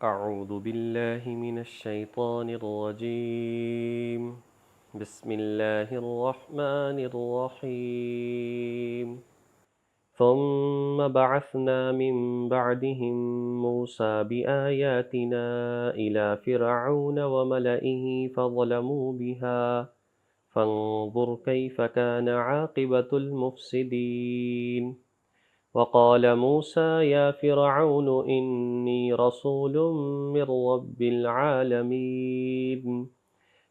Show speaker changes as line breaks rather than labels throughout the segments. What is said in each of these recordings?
أعوذ بالله من الشيطان الرجيم. بسم الله الرحمن الرحيم. ثم بعثنا من بعدهم موسى بآياتنا إلى فرعون وملئه فظلموا بها فانظر كيف كان عاقبة المفسدين. وقال موسى يا فرعون إني رسول من رب العالمين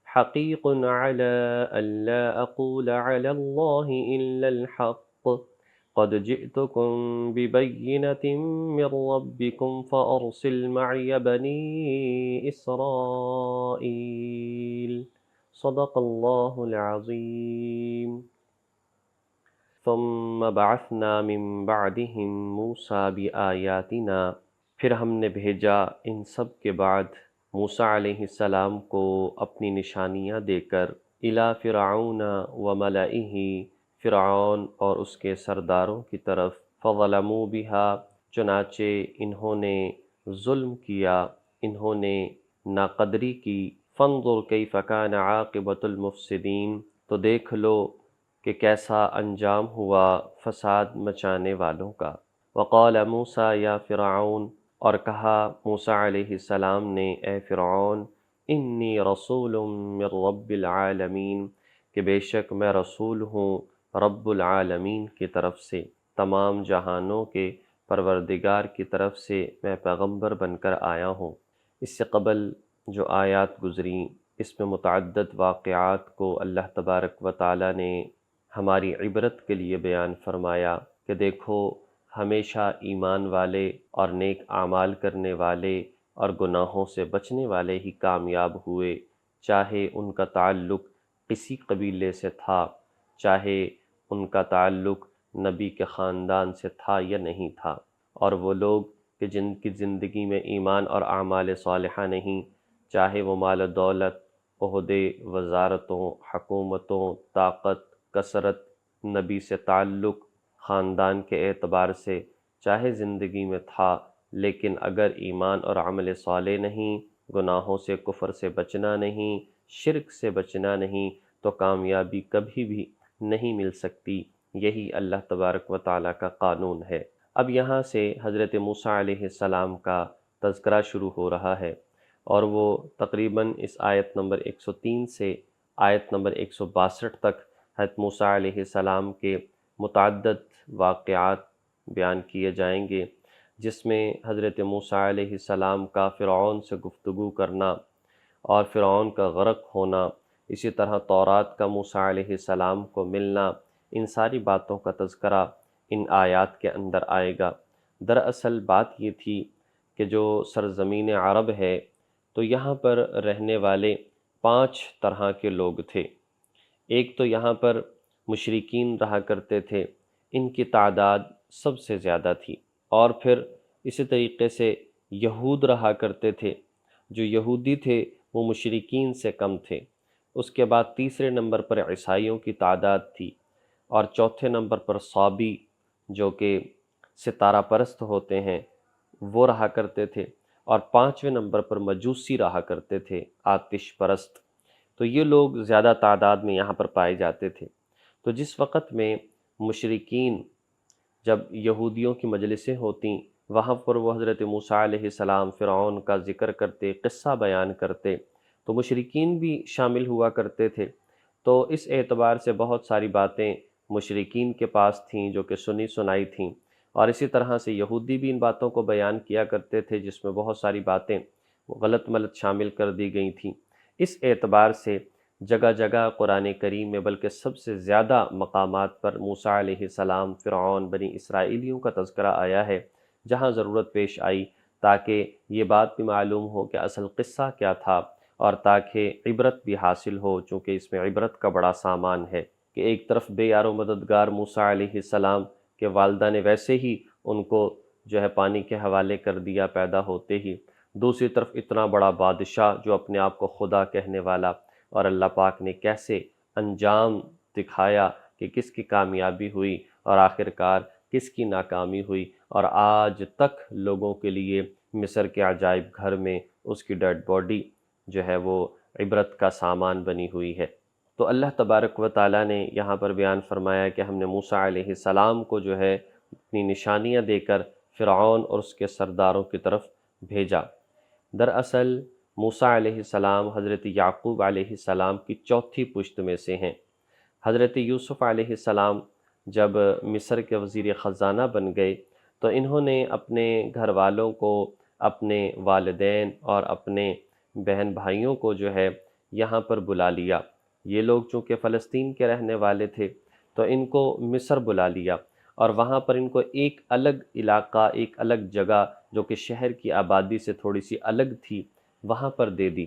حقيق على ألا أقول على الله إلا الحق قد جئتكم ببينة من ربكم فأرسل معي بني إسرائيل. صدق الله العظيم. ثم بعثنا من بعدهم موسیٰ بآیاتنا، پھر ہم نے بھیجا ان سب کے بعد موسیٰ علیہ السلام کو اپنی نشانیاں دے کر الی فرعون وملئہ، فرعون اور اس کے سرداروں کی طرف، فظلموا بہا، چنانچہ انہوں نے ظلم کیا، انہوں نے ناقدری کی، فانظر کیف کان عاقبۃ المفسدین، تو دیکھ لو کہ کیسا انجام ہوا فساد مچانے والوں کا۔ وقال موسیٰ یا فرعون، اور کہا موسیٰ علیہ السلام نے اے فرعون، انی رسول من رب العالمین، کہ بے شک میں رسول ہوں رب العالمین کی طرف سے، تمام جہانوں کے پروردگار کی طرف سے میں پیغمبر بن کر آیا ہوں۔ اس سے قبل جو آیات گزریں اس میں متعدد واقعات کو اللہ تبارک و تعالی نے ہماری عبرت کے لیے بیان فرمایا کہ دیکھو ہمیشہ ایمان والے اور نیک اعمال کرنے والے اور گناہوں سے بچنے والے ہی کامیاب ہوئے، چاہے ان کا تعلق کسی قبیلے سے تھا، چاہے ان کا تعلق نبی کے خاندان سے تھا یا نہیں تھا، اور وہ لوگ کہ جن کی زندگی میں ایمان اور اعمال صالحہ نہیں، چاہے وہ مال و دولت، عہدے، وزارتوں، حکومتوں، طاقت، کثرت، نبی سے تعلق، خاندان کے اعتبار سے چاہے زندگی میں تھا، لیکن اگر ایمان اور عمل صالح نہیں، گناہوں سے، کفر سے بچنا نہیں، شرک سے بچنا نہیں، تو کامیابی کبھی بھی نہیں مل سکتی۔ یہی اللہ تبارک و تعالیٰ کا قانون ہے۔ اب یہاں سے حضرت موسیٰ علیہ السلام کا تذکرہ شروع ہو رہا ہے، اور وہ تقریباً اس آیت نمبر 103 سے آیت نمبر 162 تک حضرت موسیٰ علیہ السلام کے متعدد واقعات بیان کیے جائیں گے، جس میں حضرت موسیٰ علیہ السلام کا فرعون سے گفتگو کرنا اور فرعون کا غرق ہونا، اسی طرح تورات کا موسیٰ علیہ السلام کو ملنا، ان ساری باتوں کا تذکرہ ان آیات کے اندر آئے گا۔ دراصل بات یہ تھی کہ جو سرزمین عرب ہے تو یہاں پر رہنے والے 5 طرح کے لوگ تھے۔ ایک تو یہاں پر مشرکین رہا کرتے تھے، ان کی تعداد سب سے زیادہ تھی، اور پھر اسی طریقے سے یہود رہا کرتے تھے، جو یہودی تھے وہ مشرکین سے کم تھے۔ اس کے بعد تیسرے نمبر پر عیسائیوں کی تعداد تھی، اور چوتھے نمبر پر صابی جو کہ ستارہ پرست ہوتے ہیں وہ رہا کرتے تھے، اور 5ویں نمبر پر مجوسی رہا کرتے تھے، آتش پرست۔ تو یہ لوگ زیادہ تعداد میں یہاں پر پائے جاتے تھے۔ تو جس وقت میں مشرکین جب یہودیوں کی مجلسیں ہوتیں، وہاں پر وہ حضرت موسیٰ علیہ السلام فرعون کا ذکر کرتے، قصہ بیان کرتے، تو مشرکین بھی شامل ہوا کرتے تھے۔ تو اس اعتبار سے بہت ساری باتیں مشرکین کے پاس تھیں جو کہ سنی سنائی تھیں، اور اسی طرح سے یہودی بھی ان باتوں کو بیان کیا کرتے تھے جس میں بہت ساری باتیں غلط ملط شامل کر دی گئی تھیں۔ اس اعتبار سے جگہ جگہ قرآن کریم میں بلکہ سب سے زیادہ مقامات پر موسیٰ علیہ السلام، فرعون، بنی اسرائیلیوں کا تذکرہ آیا ہے، جہاں ضرورت پیش آئی تاکہ یہ بات بھی معلوم ہو کہ اصل قصہ کیا تھا، اور تاکہ عبرت بھی حاصل ہو، چونکہ اس میں عبرت کا بڑا سامان ہے کہ ایک طرف بے یار و مددگار موسیٰ علیہ السلام کے والدہ نے ویسے ہی ان کو جو ہے پانی کے حوالے کر دیا پیدا ہوتے ہی، دوسری طرف اتنا بڑا بادشاہ جو اپنے آپ کو خدا کہنے والا، اور اللہ پاک نے کیسے انجام دکھایا کہ کس کی کامیابی ہوئی اور آخر کار کس کی ناکامی ہوئی، اور آج تک لوگوں کے لیے مصر کے عجائب گھر میں اس کی ڈیڈ باڈی جو ہے وہ عبرت کا سامان بنی ہوئی ہے۔ تو اللہ تبارک و تعالیٰ نے یہاں پر بیان فرمایا کہ ہم نے موسیٰ علیہ السلام کو جو ہے اپنی نشانیاں دے کر فرعون اور اس کے سرداروں کی طرف بھیجا۔ دراصل موسیٰ علیہ السلام حضرت یعقوب علیہ السلام کی چوتھی پشت میں سے ہیں۔ حضرت یوسف علیہ السلام جب مصر کے وزیر خزانہ بن گئے تو انہوں نے اپنے گھر والوں کو، اپنے والدین اور اپنے بہن بھائیوں کو جو ہے یہاں پر بلا لیا۔ یہ لوگ چونکہ فلسطین کے رہنے والے تھے تو ان کو مصر بلا لیا، اور وہاں پر ان کو ایک الگ علاقہ، ایک الگ جگہ جو کہ شہر کی آبادی سے تھوڑی سی الگ تھی وہاں پر دے دی۔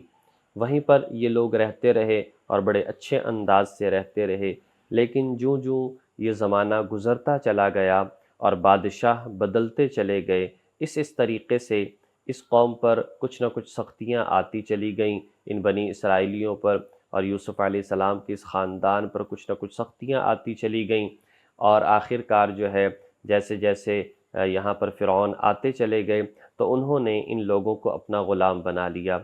وہیں پر یہ لوگ رہتے رہے اور بڑے اچھے انداز سے رہتے رہے، لیکن جوں جوں یہ زمانہ گزرتا چلا گیا اور بادشاہ بدلتے چلے گئے، اس طریقے سے اس قوم پر کچھ نہ کچھ سختیاں آتی چلی گئیں، ان بنی اسرائیلیوں پر اور یوسف علیہ السلام کے اس خاندان پر کچھ نہ کچھ سختیاں آتی چلی گئیں، اور آخر کار جو ہے جیسے جیسے یہاں پر فرعون آتے چلے گئے تو انہوں نے ان لوگوں کو اپنا غلام بنا لیا۔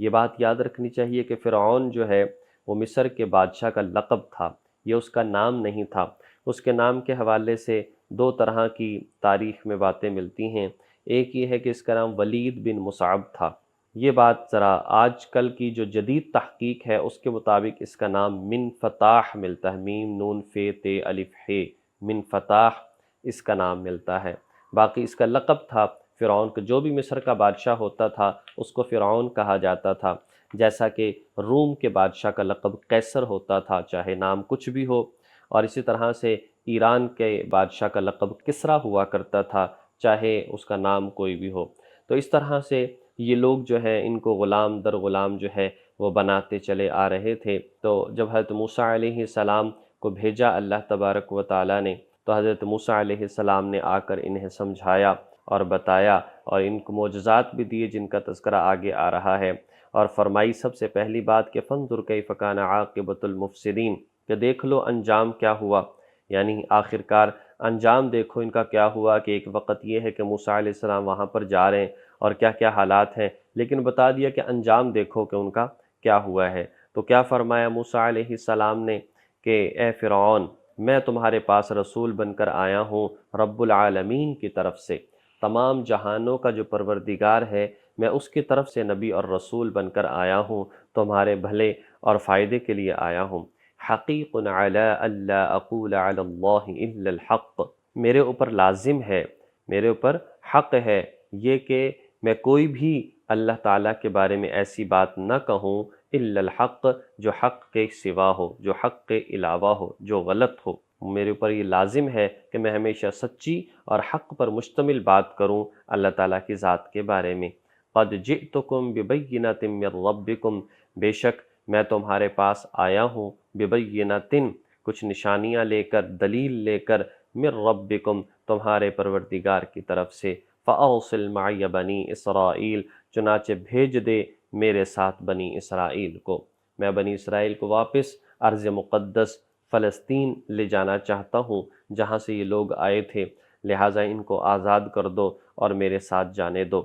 یہ بات یاد رکھنی چاہیے کہ فرعون جو ہے وہ مصر کے بادشاہ کا لقب تھا، یہ اس کا نام نہیں تھا۔ اس کے نام کے حوالے سے دو طرح کی تاریخ میں باتیں ملتی ہیں۔ ایک یہ ہے کہ اس کا نام ولید بن مصعب تھا۔ یہ بات ذرا آج کل کی جو جدید تحقیق ہے اس کے مطابق اس کا نام من فتاح ملتا ہے، میم نون فے تے الف ہے، من فتاح اس کا نام ملتا ہے۔ باقی اس کا لقب تھا فرعون کا، جو بھی مصر کا بادشاہ ہوتا تھا اس کو فرعون کہا جاتا تھا، جیسا کہ روم کے بادشاہ کا لقب قیصر ہوتا تھا چاہے نام کچھ بھی ہو، اور اسی طرح سے ایران کے بادشاہ کا لقب کسریٰ ہوا کرتا تھا چاہے اس کا نام کوئی بھی ہو۔ تو اس طرح سے یہ لوگ جو ہے ان کو غلام در غلام جو ہے وہ بناتے چلے آ رہے تھے۔ تو جب حضرت موسیٰ علیہ السلام کو بھیجا اللہ تبارک و تعالیٰ نے، تو حضرت موسیٰ علیہ السلام نے آ کر انہیں سمجھایا اور بتایا، اور ان کو معجزات بھی دیے جن کا تذکرہ آگے آ رہا ہے، اور فرمائی سب سے پہلی بات کہ فانظر کیف کان عاقبۃ المفسدین، کہ دیکھ لو انجام کیا ہوا، یعنی آخرکار انجام دیکھو ان کا کیا ہوا، کہ ایک وقت یہ ہے کہ موسیٰ علیہ السلام وہاں پر جا رہے ہیں اور کیا کیا حالات ہیں، لیکن بتا دیا کہ انجام دیکھو کہ ان کا کیا ہوا ہے۔ تو کیا فرمایا موسیٰ علیہ السلام نے کہ اے فرعون، میں تمہارے پاس رسول بن کر آیا ہوں رب العالمین کی طرف سے، تمام جہانوں کا جو پروردگار ہے میں اس کی طرف سے نبی اور رسول بن کر آیا ہوں، تمہارے بھلے اور فائدے کے لیے آیا ہوں۔ حقیق علی الا اقول علی اللہ الا الحق، میرے اوپر لازم ہے، میرے اوپر حق ہے یہ کہ میں کوئی بھی اللہ تعالیٰ کے بارے میں ایسی بات نہ کہوں الا الحق، جو حق کے سوا ہو، جو حق کے علاوہ ہو، جو غلط ہو۔ میرے اوپر یہ لازم ہے کہ میں ہمیشہ سچی اور حق پر مشتمل بات کروں اللہ تعالیٰ کی ذات کے بارے میں۔ قد جئتکم ببینۃ من ربکم، بے شک میں تمہارے پاس آیا ہوں ببینۃ، کچھ نشانیاں لے کر، دلیل لے کر، من ربکم، تمہارے پروردگار کی طرف سے۔ فأرسل معی بنی اسرائیل، چنانچہ بھیج دے میرے ساتھ بنی اسرائیل کو۔ میں بنی اسرائیل کو واپس ارض مقدس فلسطین لے جانا چاہتا ہوں جہاں سے یہ لوگ آئے تھے، لہٰذا ان کو آزاد کر دو اور میرے ساتھ جانے دو۔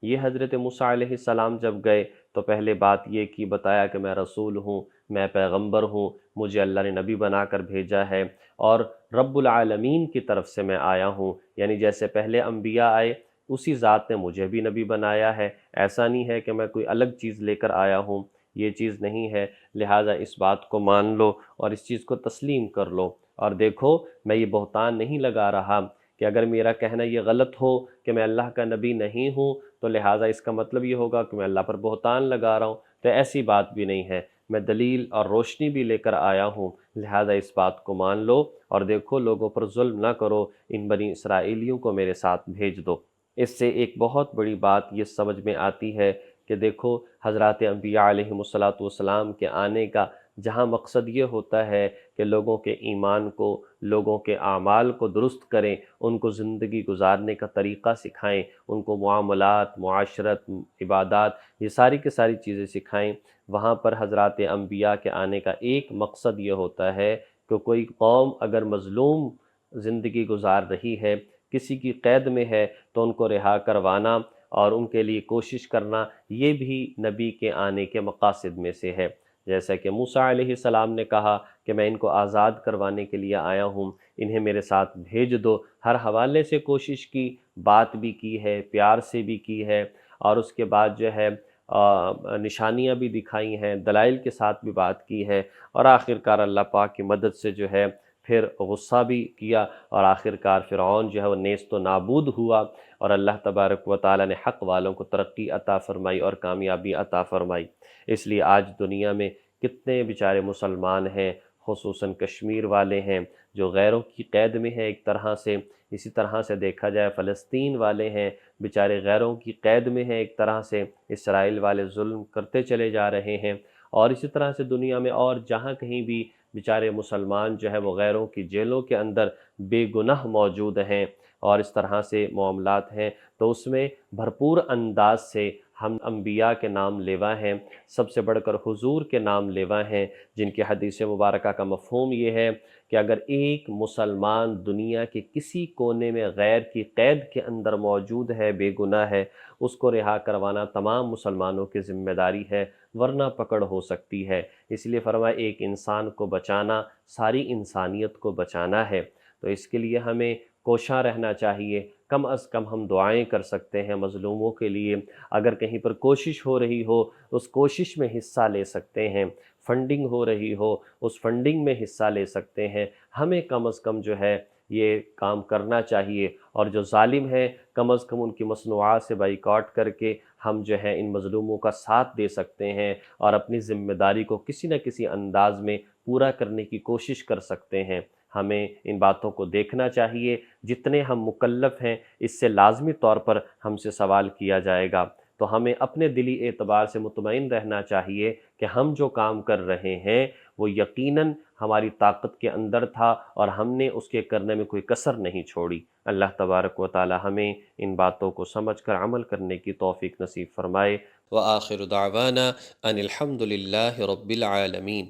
یہ حضرت موسیٰ علیہ السلام جب گئے تو پہلے بات یہ کی، بتایا کہ میں رسول ہوں، میں پیغمبر ہوں، مجھے اللہ نے نبی بنا کر بھیجا ہے، اور رب العالمین کی طرف سے میں آیا ہوں، یعنی جیسے پہلے انبیاء آئے اسی ذات نے مجھے بھی نبی بنایا ہے، ایسا نہیں ہے کہ میں کوئی الگ چیز لے کر آیا ہوں، یہ چیز نہیں ہے، لہٰذا اس بات کو مان لو اور اس چیز کو تسلیم کر لو۔ اور دیکھو میں یہ بہتان نہیں لگا رہا کہ اگر میرا کہنا یہ غلط ہو کہ میں اللہ کا نبی نہیں ہوں تو لہٰذا اس کا مطلب یہ ہوگا کہ میں اللہ پر بہتان لگا رہا ہوں، تو ایسی بات بھی نہیں ہے، میں دلیل اور روشنی بھی لے کر آیا ہوں، لہٰذا اس بات کو مان لو اور دیکھو لوگوں پر ظلم نہ کرو، ان بنی اسرائیلیوں کو میرے ساتھ بھیج دو۔ اس سے ایک بہت بڑی بات یہ سمجھ میں آتی ہے کہ دیکھو حضرات انبیاء علیہم السلام کے آنے کا جہاں مقصد یہ ہوتا ہے کہ لوگوں کے ایمان کو، لوگوں کے اعمال کو درست کریں، ان کو زندگی گزارنے کا طریقہ سکھائیں، ان کو معاملات، معاشرت، عبادات، یہ ساری کی ساری چیزیں سکھائیں، وہاں پر حضرات انبیاء کے آنے کا ایک مقصد یہ ہوتا ہے کہ کوئی قوم اگر مظلوم زندگی گزار رہی ہے، کسی کی قید میں ہے، تو ان کو رہا کروانا اور ان کے لیے کوشش کرنا، یہ بھی نبی کے آنے کے مقاصد میں سے ہے۔ جیسا کہ موسیٰ علیہ السلام نے کہا کہ میں ان کو آزاد کروانے کے لیے آیا ہوں، انہیں میرے ساتھ بھیج دو۔ ہر حوالے سے کوشش کی، بات بھی کی ہے، پیار سے بھی کی ہے، اور اس کے بعد جو ہے نشانیاں بھی دکھائی ہیں، دلائل کے ساتھ بھی بات کی ہے، اور آخر کار اللہ پاک کی مدد سے جو ہے پھر غصہ بھی کیا، اور آخر کار فرعون جو ہے وہ نیست و نابود ہوا، اور اللہ تبارک و تعالیٰ نے حق والوں کو ترقی عطا فرمائی اور کامیابی عطا فرمائی۔ اس لیے آج دنیا میں کتنے بیچارے مسلمان ہیں، خصوصاً کشمیر والے ہیں، جو غیروں کی قید میں ہیں ایک طرح سے۔ اسی طرح سے دیکھا جائے فلسطین والے ہیں، بیچارے غیروں کی قید میں ہیں ایک طرح سے، اسرائیل والے ظلم کرتے چلے جا رہے ہیں، اور اسی طرح سے دنیا میں اور جہاں کہیں بھی بیچارے مسلمان جو ہے وہ غیروں کی جیلوں کے اندر بے گناہ موجود ہیں، اور اس طرح سے معاملات ہیں، تو اس میں بھرپور انداز سے ہم انبیاء کے نام لیوا ہیں، سب سے بڑھ کر حضور کے نام لیوا ہیں، جن کی حدیث مبارکہ کا مفہوم یہ ہے کہ اگر ایک مسلمان دنیا کے کسی کونے میں غیر کی قید کے اندر موجود ہے، بے گناہ ہے، اس کو رہا کروانا تمام مسلمانوں کی ذمہ داری ہے، ورنہ پکڑ ہو سکتی ہے۔ اس لیے فرمایا ایک انسان کو بچانا ساری انسانیت کو بچانا ہے، تو اس کے لیے ہمیں کوشاں رہنا چاہیے۔ کم از کم ہم دعائیں کر سکتے ہیں مظلوموں کے لیے، اگر کہیں پر کوشش ہو رہی ہو اس کوشش میں حصہ لے سکتے ہیں، فنڈنگ ہو رہی ہو اس فنڈنگ میں حصہ لے سکتے ہیں۔ ہمیں کم از کم جو ہے یہ کام کرنا چاہیے، اور جو ظالم ہیں کم از کم ان کی مصنوعات سے بائیکاٹ کر کے ہم جو ہے ان مظلوموں کا ساتھ دے سکتے ہیں، اور اپنی ذمہ داری کو کسی نہ کسی انداز میں پورا کرنے کی کوشش کر سکتے ہیں۔ ہمیں ان باتوں کو دیکھنا چاہیے، جتنے ہم مکلف ہیں اس سے لازمی طور پر ہم سے سوال کیا جائے گا، تو ہمیں اپنے دلی اعتبار سے مطمئن رہنا چاہیے کہ ہم جو کام کر رہے ہیں وہ یقیناً ہماری طاقت کے اندر تھا، اور ہم نے اس کے کرنے میں کوئی کسر نہیں چھوڑی۔ اللہ تبارک و تعالی ہمیں ان باتوں کو سمجھ کر عمل کرنے کی توفیق نصیب فرمائے۔ وآخر دعوانا ان الحمد للہ رب العالمین۔